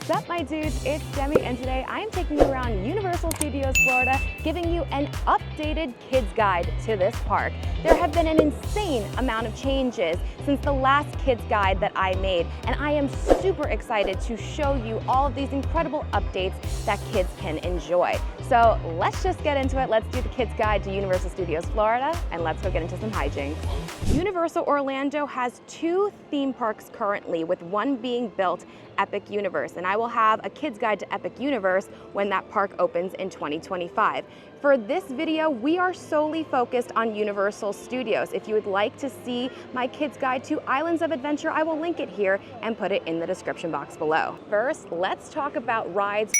What's up, my dudes? It's Demi, and today I am taking you around Universal Studios Florida, giving you an updated kids guide to this park. There have been an insane amount of changes since the last kids guide that I made, and I am super excited to show you all of these incredible updates that kids can enjoy. So let's just get into it. Let's do the kids guide to Universal Studios Florida, and let's go get into some hijinks. Universal Orlando has 2 theme parks currently, with one being built, Epic Universe, and I will have a kids guide to Epic Universe when that park opens in 2025. For this video, we are solely focused on Universal Studios. If you would like to see my kids guide to Islands of Adventure, I will link it here and put it in the description box below. First, let's talk about rides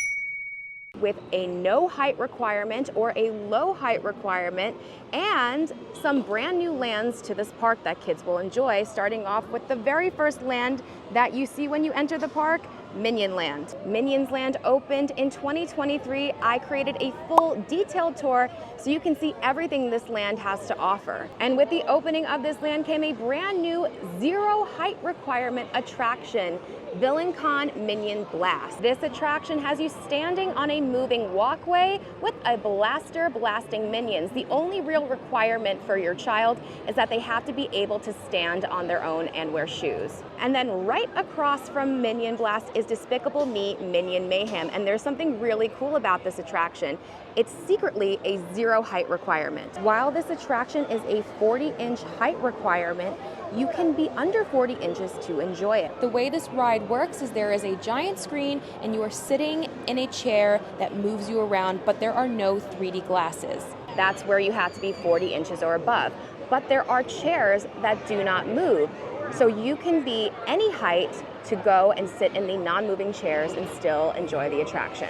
with a no height requirement or a low height requirement, and some brand new lands to this park that kids will enjoy, starting off with the very first land that you see when you enter the park, Minion Land. Minions Land opened in 2023. I created a full detailed tour so you can see everything this land has to offer. And with the opening of this land came a brand new 0 height requirement attraction, Villain Con Minion Blast. This attraction has you standing on a moving walkway with a blaster blasting minions. The only real requirement for your child is that they have to be able to stand on their own and wear shoes. And then right across from Minion Blast is Despicable Me Minion Mayhem, and there's something really cool about this attraction. It's secretly a 0 height requirement. While this attraction is a 40-inch height requirement, you can be under 40 inches to enjoy it. The way this ride works is there is a giant screen and you are sitting in a chair that moves you around, but there are no 3D glasses. That's where you have to be 40 inches or above. But there are chairs that do not move. So you can be any height to go and sit in the non-moving chairs and still enjoy the attraction.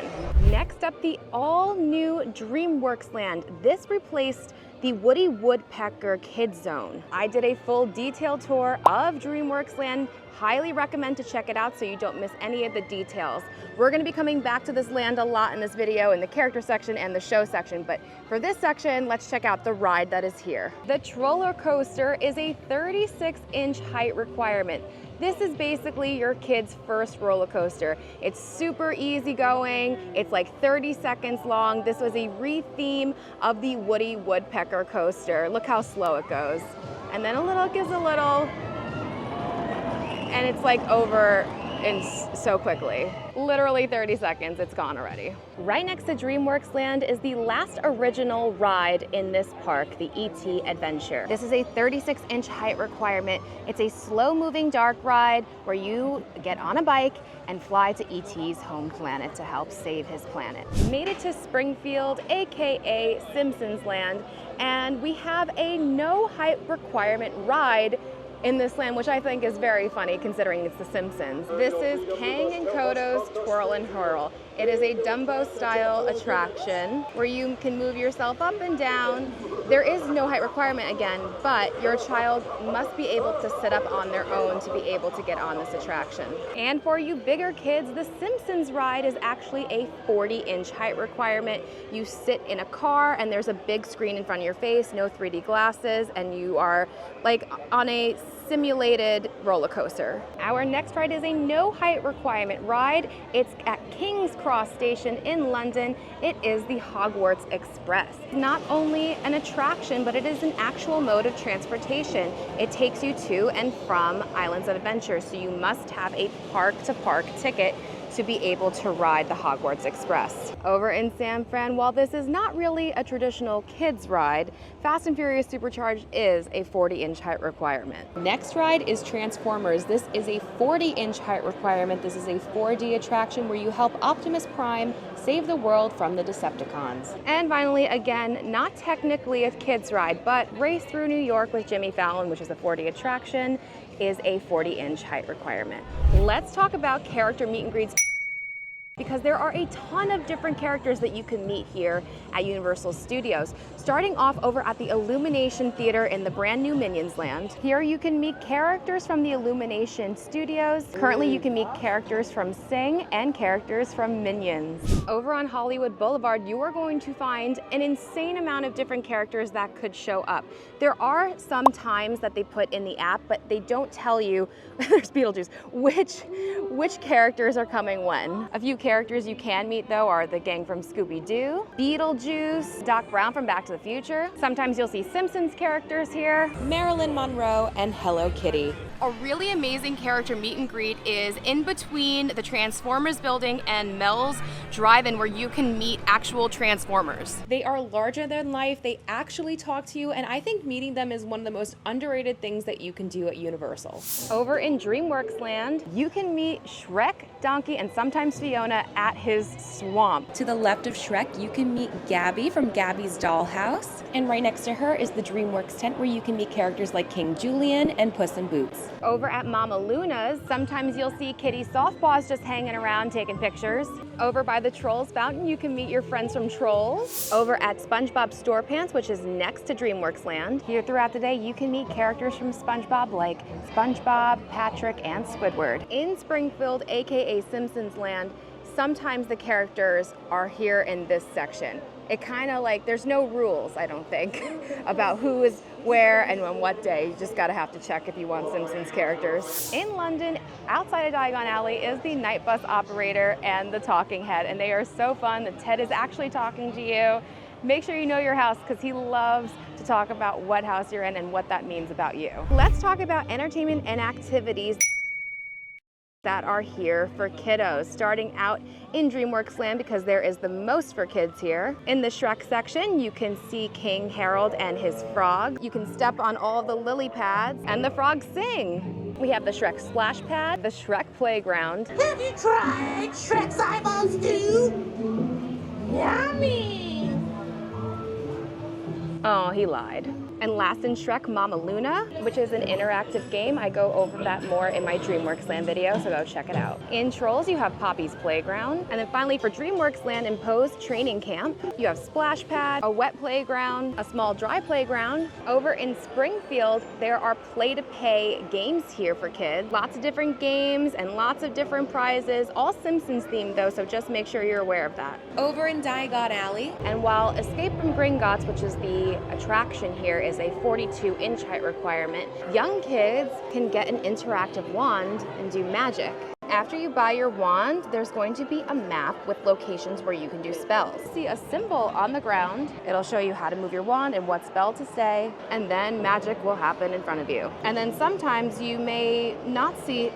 Next up, the all-new DreamWorks Land. This replaced the Woody Woodpecker Kids Zone. I did a full detailed tour of DreamWorks Land. Highly recommend to check it out so you don't miss any of the details. We're gonna be coming back to this land a lot in this video, in the character section and the show section, but for this section, let's check out the ride that is here. The Roller Coaster is a 36-inch height requirement. This is basically your kid's first roller coaster. It's super easy going. It's like 30 seconds long. This was a re-theme of the Woody Woodpecker coaster. Look how slow it goes. And then a little gives a little, and it's like over in so quickly. Literally 30 seconds, it's gone already. Right next to DreamWorks Land is the last original ride in this park, the E.T. Adventure. This is a 36-inch height requirement. It's a slow-moving dark ride where you get on a bike and fly to E.T.'s home planet to help save his planet. Made it to Springfield, aka Simpsons Land, and we have a no height requirement ride in this land, which I think is very funny considering it's The Simpsons. This is Kang and Kodos Twirl and Hurl. It is a Dumbo-style attraction where you can move yourself up and down. There is no height requirement again, but your child must be able to sit up on their own to be able to get on this attraction. And for you bigger kids, the Simpsons ride is actually a 40-inch height requirement. You sit in a car and there's a big screen in front of your face, no 3D glasses, and you are like on a simulated roller coaster. Our next ride is a no height requirement ride. It's at King's Cross Station in London. It is the Hogwarts Express. Not only an attraction, but it is an actual mode of transportation. It takes you to and from Islands of Adventure, so you must have a park-to-park ticket to be able to ride the Hogwarts Express. Over in San Fran, while this is not really a traditional kids ride, Fast and Furious Supercharged is a 40-inch height requirement. Next ride is Transformers. This is a 40-inch height requirement. This is a 4D attraction where you help Optimus Prime save the world from the Decepticons. And finally, again, not technically a kids ride, but Race Through New York with Jimmy Fallon, which is a 4D attraction, is a 40-inch height requirement. Let's talk about character meet and greets. because there are a ton of different characters that you can meet here at Universal Studios. Starting off over at the Illumination Theater in the brand new Minions Land. Here you can meet characters from the Illumination Studios. Currently you can meet characters from Sing and characters from Minions. Over on Hollywood Boulevard, you are going to find an insane amount of different characters that could show up. There are some times that they put in the app, but they don't tell you, there's Beetlejuice, which characters are coming when. A few characters you can meet though are the gang from Scooby-Doo, Beetlejuice, Doc Brown from Back to the Future. Sometimes you'll see Simpsons characters here, Marilyn Monroe, and Hello Kitty. A really amazing character meet and greet is in between the Transformers building and Mel's Drive-In, where you can meet actual Transformers. They are larger than life, they actually talk to you, and I think meeting them is one of the most underrated things that you can do at Universal. Over in DreamWorks Land, you can meet Shrek, Donkey, and sometimes Fiona at his swamp. To the left of Shrek, you can meet Gabby from Gabby's Dollhouse, and right next to her is the DreamWorks tent where you can meet characters like King Julian and Puss in Boots. Over at Mama Luna's, sometimes you'll see Kitty Softpaws just hanging around taking pictures. Over by the Trolls Fountain, you can meet your friends from Trolls. Over at SpongeBob StorePants, which is next to DreamWorks Land. Here throughout the day, you can meet characters from SpongeBob like SpongeBob, Patrick, and Squidward. In Springfield, aka Simpsons Land, sometimes the characters are here in this section. It kind of like, there's no rules, I don't think, about who is where and on what day. You just gotta have to check if you want Simpsons characters. In London, outside of Diagon Alley, is the night bus operator and the talking head, and they are so fun. The Ted is actually talking to you. Make sure you know your house because he loves to talk about what house you're in and what that means about you. Let's talk about entertainment and activities that are here for kiddos, starting out in DreamWorks Land because there is the most for kids here. In the Shrek section, you can see King Harold and his frog. You can step on all of the lily pads and the frogs sing. We have the Shrek splash pad, the Shrek playground. Have you tried Shrek's eyeballs too? Yummy! Oh, he lied. And last in Shrek, Mama Luna, which is an interactive game. I go over that more in my DreamWorks Land video, so go check it out. In Trolls, you have Poppy's Playground. And then finally for DreamWorks Land in Poe's Training Camp, you have Splash Pad, a wet playground, a small dry playground. Over in Springfield, there are play-to-pay games here for kids. Lots of different games and lots of different prizes, all Simpsons themed though, so just make sure you're aware of that. Over in Diagon Alley, and while Escape from Gringotts, which is the attraction here, is a 42-inch height requirement, young kids can get an interactive wand and do magic. After you buy your wand, there's going to be a map with locations where you can do spells. See a symbol on the ground, it'll show you how to move your wand and what spell to say, and then magic will happen in front of you. And then sometimes you may not see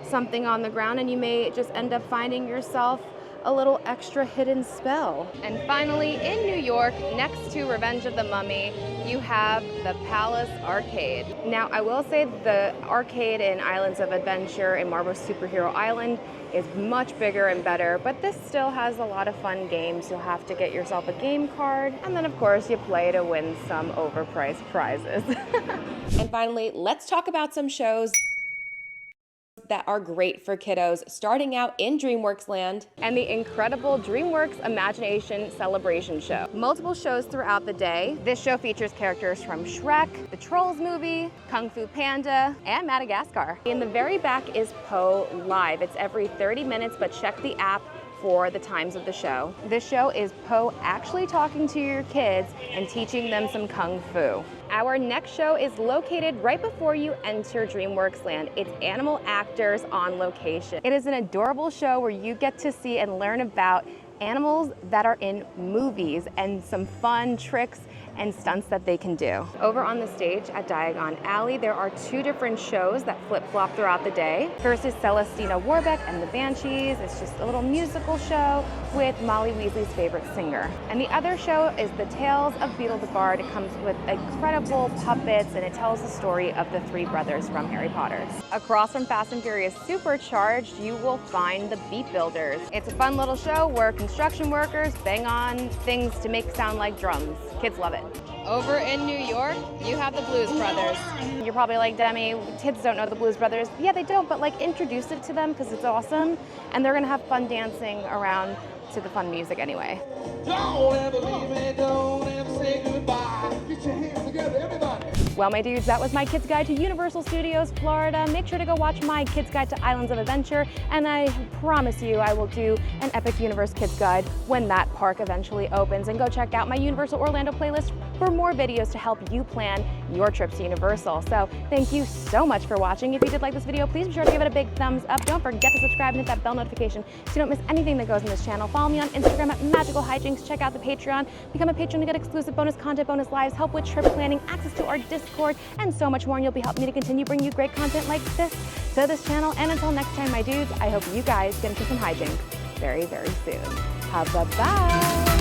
something on the ground and you may just end up finding yourself a little extra hidden spell. And finally, in New York, next to Revenge of the Mummy, you have the Palace Arcade. Now, I will say the arcade in Islands of Adventure and Marvel's Superhero Island is much bigger and better, but this still has a lot of fun games. You'll have to get yourself a game card, and then of course you play to win some overpriced prizes. And finally, let's talk about some shows that are great for kiddos, starting out in DreamWorks Land and the incredible DreamWorks Imagination Celebration Show. Multiple shows throughout the day. This show features characters from Shrek, the Trolls movie, Kung Fu Panda, and Madagascar. In the very back is Poe Live. It's every 30 minutes, but check the app for the times of the show. This show is Poe actually talking to your kids and teaching them some Kung Fu. Our next show is located right before you enter DreamWorks Land. It's animal actors on location. It is an adorable show where you get to see and learn about animals that are in movies and some fun tricks and stunts that they can do. Over on the stage at Diagon Alley, there are two different shows that flip-flop throughout the day. First is Celestina Warbeck and the Banshees. It's just a little musical show with Molly Weasley's favorite singer. And the other show is The Tales of Beetle the Bard. It comes with incredible puppets and it tells the story of the three brothers from Harry Potter. Across from Fast and Furious Supercharged, you will find the Beat Builders. It's a fun little show where construction workers bang on things to make sound like drums. Kids love it. Over in New York, you have the Blues Brothers. You're probably like, Demi, kids don't know the Blues Brothers. Yeah, they don't, but like introduce it to them because it's awesome. And they're gonna have fun dancing around to the fun music anyway. Don't ever leave me, don't ever say goodbye. Get your hands together, everybody. Well, my dudes, that was my Kids Guide to Universal Studios Florida. Make sure to go watch my Kids Guide to Islands of Adventure, and I promise you I will do an Epic Universe Kids Guide when that park eventually opens. And go check out my Universal Orlando playlist for more videos to help you plan your trip to Universal. So thank you so much for watching. If you did like this video, please be sure to give it a big thumbs up. Don't forget to subscribe and hit that bell notification so you don't miss anything that goes in this channel. Follow me on Instagram at Magical Hijinks. Check out the Patreon. Become a patron to get exclusive bonus content, bonus lives, help with trip planning, access to our Discord, and so much more. And you'll be helping me to continue bringing you great content like this to this channel. And until next time, my dudes, I hope you guys get into some hijinks very, very soon. Have a bye.